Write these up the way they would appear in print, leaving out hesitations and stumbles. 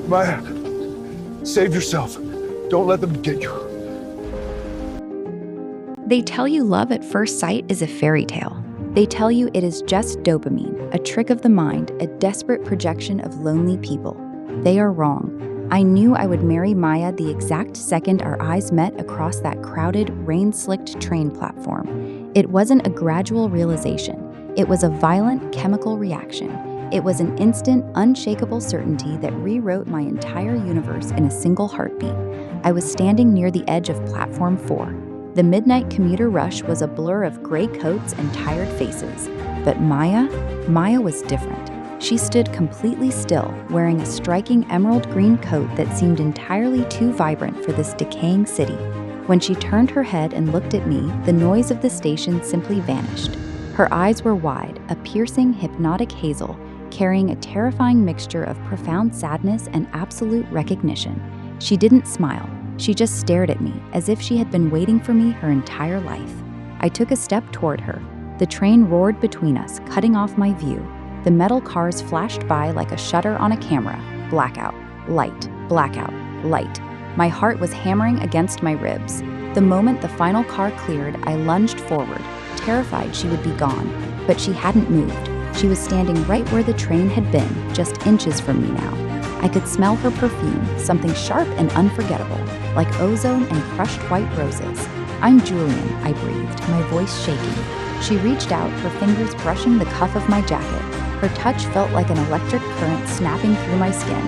Maya, save yourself. Don't let them get you. They tell you love at first sight is a fairy tale. They tell you it is just dopamine, a trick of the mind, a desperate projection of lonely people. They are wrong. I knew I would marry Maya the exact second our eyes met across that crowded, rain-slicked train platform. It wasn't a gradual realization. It was a violent chemical reaction. It was an instant, unshakable certainty that rewrote my entire universe in a single heartbeat. I was standing near the edge of Platform 4. The midnight commuter rush was a blur of gray coats and tired faces. But Maya was different. She stood completely still, wearing a striking emerald green coat that seemed entirely too vibrant for this decaying city. When she turned her head and looked at me, the noise of the station simply vanished. Her eyes were wide, a piercing, hypnotic hazel, carrying a terrifying mixture of profound sadness and absolute recognition. She didn't smile. She just stared at me, as if she had been waiting for me her entire life. I took a step toward her. The train roared between us, cutting off my view. The metal cars flashed by like a shutter on a camera. Blackout, light, blackout, light. My heart was hammering against my ribs. The moment the final car cleared, I lunged forward, terrified she would be gone. But she hadn't moved. She was standing right where the train had been, just inches from me now. I could smell her perfume, something sharp and unforgettable, like ozone and crushed white roses. "I'm Julian," I breathed, my voice shaking. She reached out, her fingers brushing the cuff of my jacket. Her touch felt like an electric current snapping through my skin.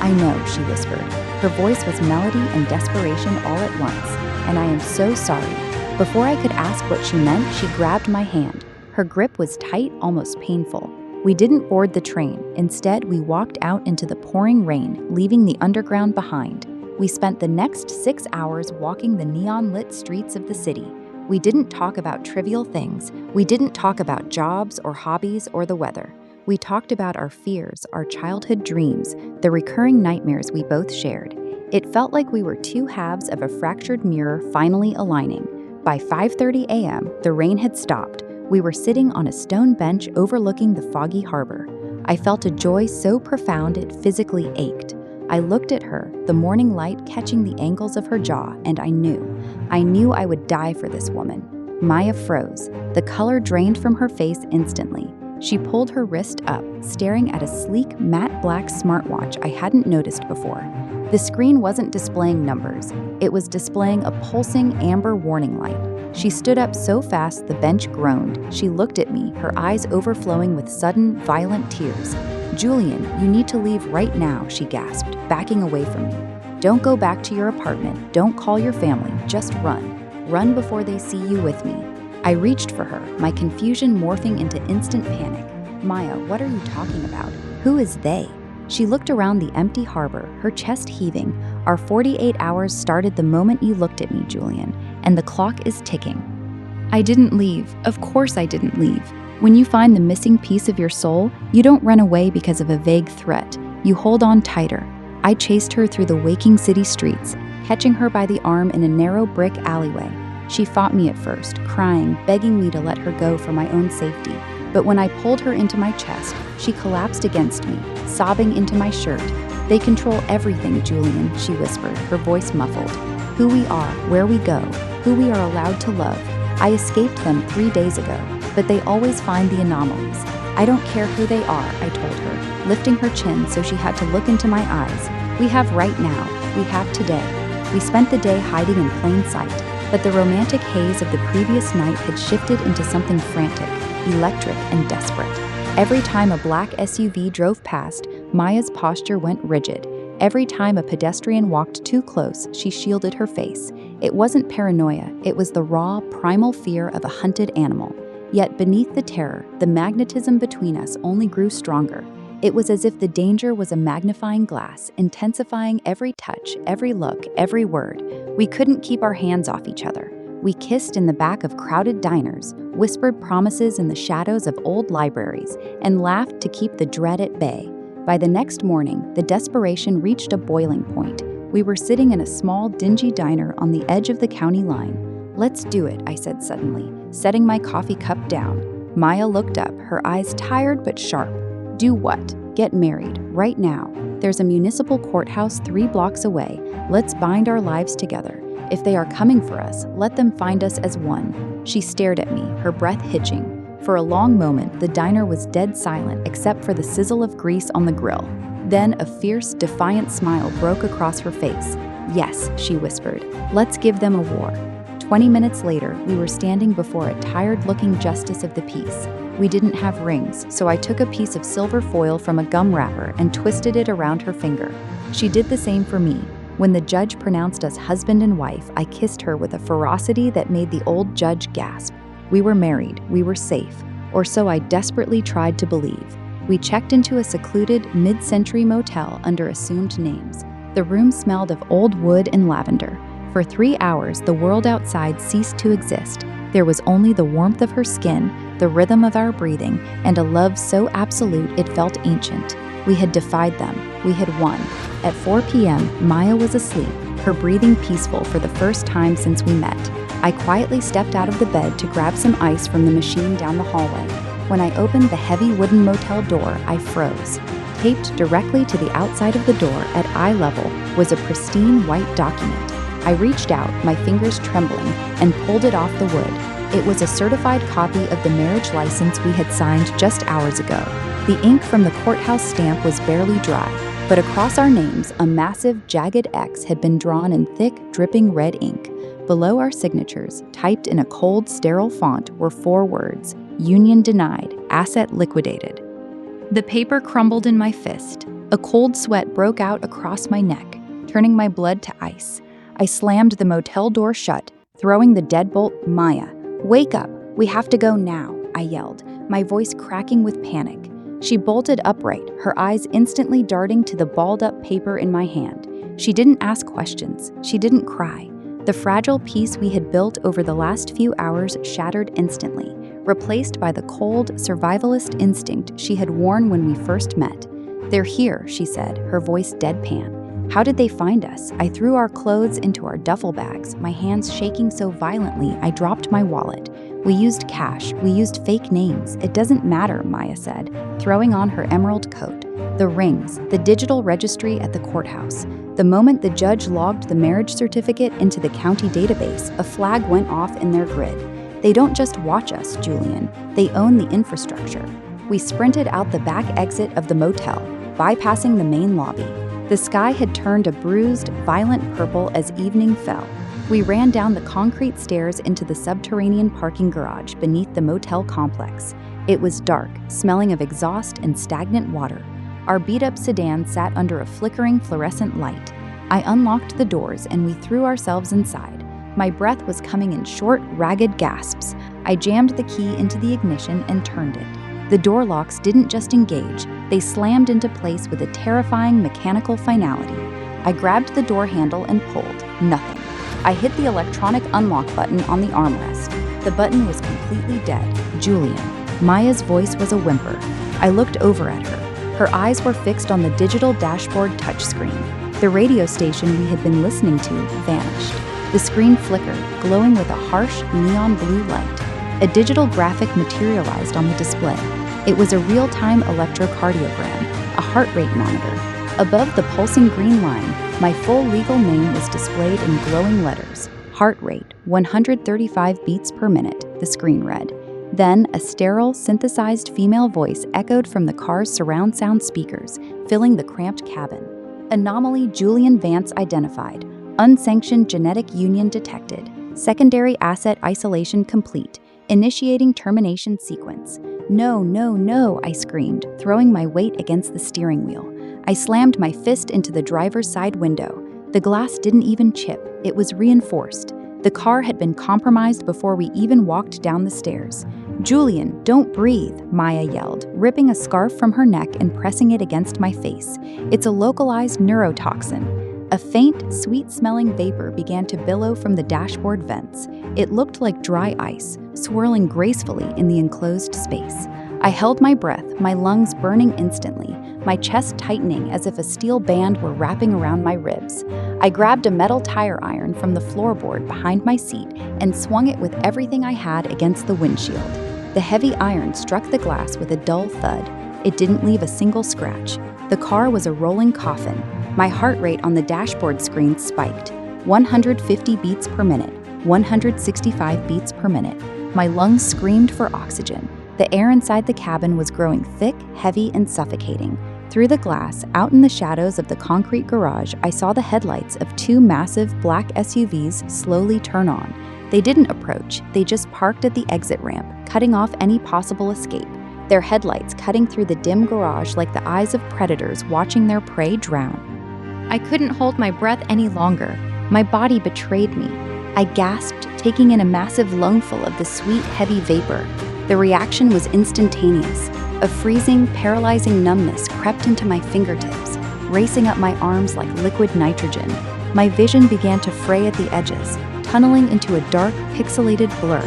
"I know," she whispered. Her voice was melody and desperation all at once. "And I am so sorry." Before I could ask what she meant, she grabbed my hand. Her grip was tight, almost painful. We didn't board the train. Instead, we walked out into the pouring rain, leaving the underground behind. We spent the next 6 hours walking the neon-lit streets of the city. We didn't talk about trivial things. We didn't talk about jobs or hobbies or the weather. We talked about our fears, our childhood dreams, the recurring nightmares we both shared. It felt like we were two halves of a fractured mirror finally aligning. By 5:30 a.m., the rain had stopped. We were sitting on a stone bench overlooking the foggy harbor. I felt a joy so profound it physically ached. I looked at her, the morning light catching the angles of her jaw, and I knew I would die for this woman. Maya froze. The color drained from her face instantly. She pulled her wrist up, staring at a sleek, matte black smartwatch I hadn't noticed before. The screen wasn't displaying numbers. It was displaying a pulsing amber warning light. She stood up so fast the bench groaned. She looked at me, her eyes overflowing with sudden, violent tears. "Julian, you need to leave right now," she gasped, backing away from me. "Don't go back to your apartment. Don't call your family. Just run. Run before they see you with me." I reached for her, my confusion morphing into instant panic. "Maya, what are you talking about? Who is they?" She looked around the empty harbor, her chest heaving. "Our 48 hours started the moment you looked at me, Julian, and the clock is ticking." I didn't leave. Of course I didn't leave. When you find the missing piece of your soul, you don't run away because of a vague threat. You hold on tighter. I chased her through the waking city streets, catching her by the arm in a narrow brick alleyway. She fought me at first, crying, begging me to let her go for my own safety. But when I pulled her into my chest, she collapsed against me, sobbing into my shirt. "They control everything, Julian," she whispered, her voice muffled. "Who we are, where we go, who we are allowed to love. I escaped them 3 days ago, but they always find the anomalies. I don't care who they are," I told her, lifting her chin so she had to look into my eyes. "We have right now. We have today." We spent the day hiding in plain sight, but the romantic haze of the previous night had shifted into something frantic, electric, and desperate. Every time a black SUV drove past, Maya's posture went rigid. Every time a pedestrian walked too close, she shielded her face. It wasn't paranoia, it was the raw, primal fear of a hunted animal. Yet beneath the terror, the magnetism between us only grew stronger. It was as if the danger was a magnifying glass, intensifying every touch, every look, every word. We couldn't keep our hands off each other. We kissed in the back of crowded diners, whispered promises in the shadows of old libraries, and laughed to keep the dread at bay. By the next morning, the desperation reached a boiling point. We were sitting in a small, dingy diner on the edge of the county line. "Let's do it," I said suddenly, setting my coffee cup down. Maya looked up, her eyes tired but sharp. "Do what? Get married, right now. there's a municipal courthouse 3 blocks away. Let's bind our lives together. If they are coming for us, let them find us as one." She stared at me, her breath hitching. For a long moment, the diner was dead silent except for the sizzle of grease on the grill. Then a fierce, defiant smile broke across her face. "Yes," she whispered, "let's give them a war." 20 minutes later, we were standing before a tired-looking justice of the peace. We didn't have rings, so I took a piece of silver foil from a gum wrapper and twisted it around her finger. She did the same for me. When the judge pronounced us husband and wife, I kissed her with a ferocity that made the old judge gasp. We were married, we were safe, or so I desperately tried to believe. We checked into a secluded, mid-century motel under assumed names. The room smelled of old wood and lavender. For 3 hours, the world outside ceased to exist. There was only the warmth of her skin, the rhythm of our breathing, and a love so absolute it felt ancient. We had defied them. We had won. At 4 p.m., Maya was asleep, her breathing peaceful for the first time since we met. I quietly stepped out of the bed to grab some ice from the machine down the hallway. When I opened the heavy wooden motel door, I froze. Taped directly to the outside of the door at eye level was a pristine white document. I reached out, my fingers trembling, and pulled it off the wood. It was a certified copy of the marriage license we had signed just hours ago. The ink from the courthouse stamp was barely dry, but across our names, a massive, jagged X had been drawn in thick, dripping red ink. Below our signatures, typed in a cold, sterile font, were 4 words: "Union denied, asset liquidated." The paper crumbled in my fist. A cold sweat broke out across my neck, turning my blood to ice. I slammed the motel door shut, throwing the deadbolt. "Maya, wake up! We have to go now," I yelled, my voice cracking with panic. She bolted upright, her eyes instantly darting to the balled-up paper in my hand. She didn't ask questions. She didn't cry. The fragile peace we had built over the last few hours shattered instantly, replaced by the cold, survivalist instinct she had worn when we first met. "They're here," she said, her voice deadpan. "How did they find us?" I threw our clothes into our duffel bags, my hands shaking so violently I dropped my wallet. "We used cash. We used fake names. It doesn't matter," Maya said, throwing on her emerald coat. "The rings, the digital registry at the courthouse. The moment the judge logged the marriage certificate into the county database, a flag went off in their grid. They don't just watch us, Julian. They own the infrastructure." We sprinted out the back exit of the motel, bypassing the main lobby. The sky had turned a bruised, violent purple as evening fell. We ran down the concrete stairs into the subterranean parking garage beneath the motel complex. It was dark, smelling of exhaust and stagnant water. Our beat-up sedan sat under a flickering fluorescent light. I unlocked the doors and we threw ourselves inside. My breath was coming in short, ragged gasps. I jammed the key into the ignition and turned it. The door locks didn't just engage, they slammed into place with a terrifying mechanical finality. I grabbed the door handle and pulled. Nothing. I hit the electronic unlock button on the armrest. The button was completely dead. "Julian." Maya's voice was a whimper. I looked over at her. Her eyes were fixed on the digital dashboard touchscreen. The radio station we had been listening to vanished. The screen flickered, glowing with a harsh, neon blue light. A digital graphic materialized on the display. It was a real-time electrocardiogram, a heart rate monitor. Above the pulsing green line, my full legal name was displayed in glowing letters. "Heart rate, 135 beats per minute," the screen read. Then, a sterile, synthesized female voice echoed from the car's surround sound speakers, filling the cramped cabin. "Anomaly Julian Vance identified. Unsanctioned genetic union detected. Secondary asset isolation complete. Initiating termination sequence." "No, no, no," I screamed, throwing my weight against the steering wheel. I slammed my fist into the driver's side window. The glass didn't even chip, it was reinforced. The car had been compromised before we even walked down the stairs. "Julian, don't breathe," Maya yelled, ripping a scarf from her neck and pressing it against my face. "It's a localized neurotoxin." A faint, sweet-smelling vapor began to billow from the dashboard vents. It looked like dry ice, swirling gracefully in the enclosed space. I held my breath, my lungs burning instantly, my chest tightening as if a steel band were wrapping around my ribs. I grabbed a metal tire iron from the floorboard behind my seat and swung it with everything I had against the windshield. The heavy iron struck the glass with a dull thud. It didn't leave a single scratch. The car was a rolling coffin. My heart rate on the dashboard screen spiked. 150 beats per minute, 165 beats per minute. My lungs screamed for oxygen. The air inside the cabin was growing thick, heavy, and suffocating. Through the glass, out in the shadows of the concrete garage, I saw the headlights of two massive black SUVs slowly turn on. They didn't approach, they just parked at the exit ramp, cutting off any possible escape. Their headlights cutting through the dim garage like the eyes of predators watching their prey drown. I couldn't hold my breath any longer. My body betrayed me. I gasped, taking in a massive lungful of the sweet, heavy vapor. The reaction was instantaneous. A freezing, paralyzing numbness crept into my fingertips, racing up my arms like liquid nitrogen. My vision began to fray at the edges, tunneling into a dark, pixelated blur.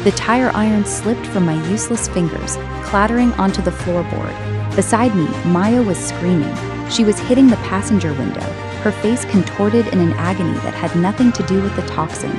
The tire iron slipped from my useless fingers, clattering onto the floorboard. Beside me, Maya was screaming. She was hitting the passenger window, her face contorted in an agony that had nothing to do with the toxin.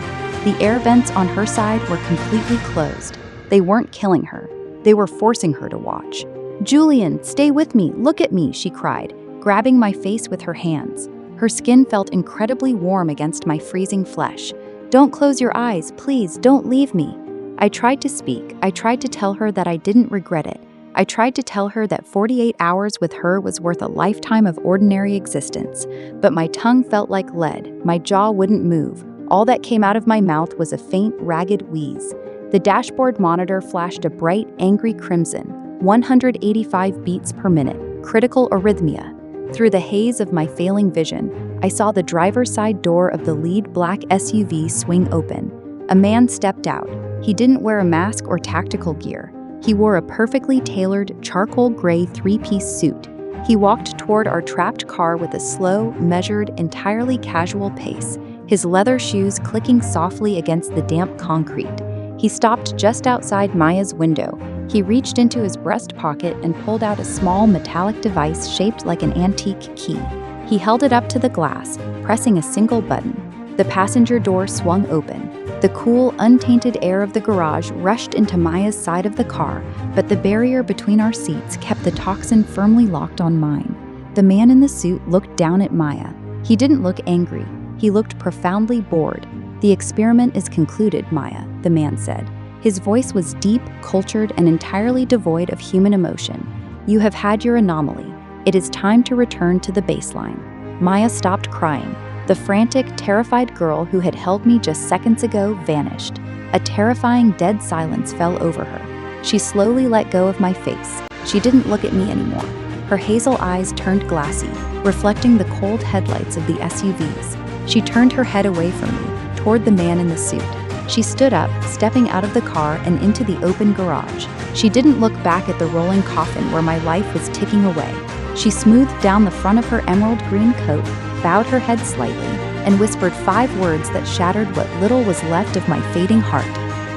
The air vents on her side were completely closed. They weren't killing her. They were forcing her to watch. "Julian, stay with me, look at me," she cried, grabbing my face with her hands. Her skin felt incredibly warm against my freezing flesh. "Don't close your eyes, please, don't leave me." I tried to speak. I tried to tell her that I didn't regret it. I tried to tell her that 48 hours with her was worth a lifetime of ordinary existence. But my tongue felt like lead. My jaw wouldn't move. All that came out of my mouth was a faint, ragged wheeze. The dashboard monitor flashed a bright, angry crimson, 185 beats per minute, critical arrhythmia. Through the haze of my failing vision, I saw the driver's side door of the lead black SUV swing open. A man stepped out. He didn't wear a mask or tactical gear. He wore a perfectly tailored, charcoal gray three-piece suit. He walked toward our trapped car with a slow, measured, entirely casual pace, his leather shoes clicking softly against the damp concrete. He stopped just outside Maya's window. He reached into his breast pocket and pulled out a small metallic device shaped like an antique key. He held it up to the glass, pressing a single button. The passenger door swung open. The cool, untainted air of the garage rushed into Maya's side of the car, but the barrier between our seats kept the toxin firmly locked on mine. The man in the suit looked down at Maya. He didn't look angry. He looked profoundly bored. "The experiment is concluded, Maya," the man said. His voice was deep, cultured, and entirely devoid of human emotion. "You have had your anomaly. It is time to return to the baseline." Maya stopped crying. The frantic, terrified girl who had held me just seconds ago vanished. A terrifying, dead silence fell over her. She slowly let go of my face. She didn't look at me anymore. Her hazel eyes turned glassy, reflecting the cold headlights of the SUVs. She turned her head away from me, toward the man in the suit. She stood up, stepping out of the car and into the open garage. She didn't look back at the rolling coffin where my life was ticking away. She smoothed down the front of her emerald green coat, bowed her head slightly, and whispered 5 words that shattered what little was left of my fading heart.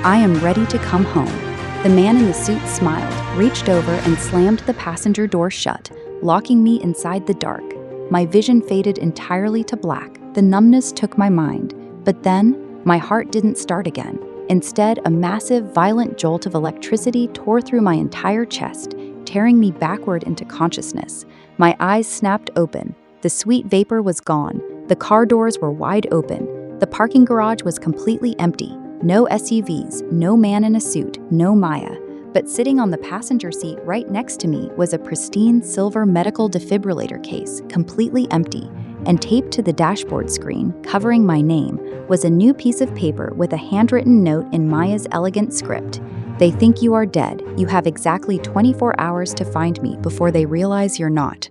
"I am ready to come home." The man in the suit smiled, reached over and slammed the passenger door shut, locking me inside the dark. My vision faded entirely to black. The numbness took my mind. But then, my heart didn't start again. Instead, a massive, violent jolt of electricity tore through my entire chest, tearing me backward into consciousness. My eyes snapped open. The sweet vapor was gone. The car doors were wide open. The parking garage was completely empty. No SUVs, no man in a suit, no Maya. But sitting on the passenger seat right next to me was a pristine silver medical defibrillator case, completely empty. And taped to the dashboard screen, covering my name, was a new piece of paper with a handwritten note in Maya's elegant script. "They think you are dead. You have exactly 24 hours to find me before they realize you're not."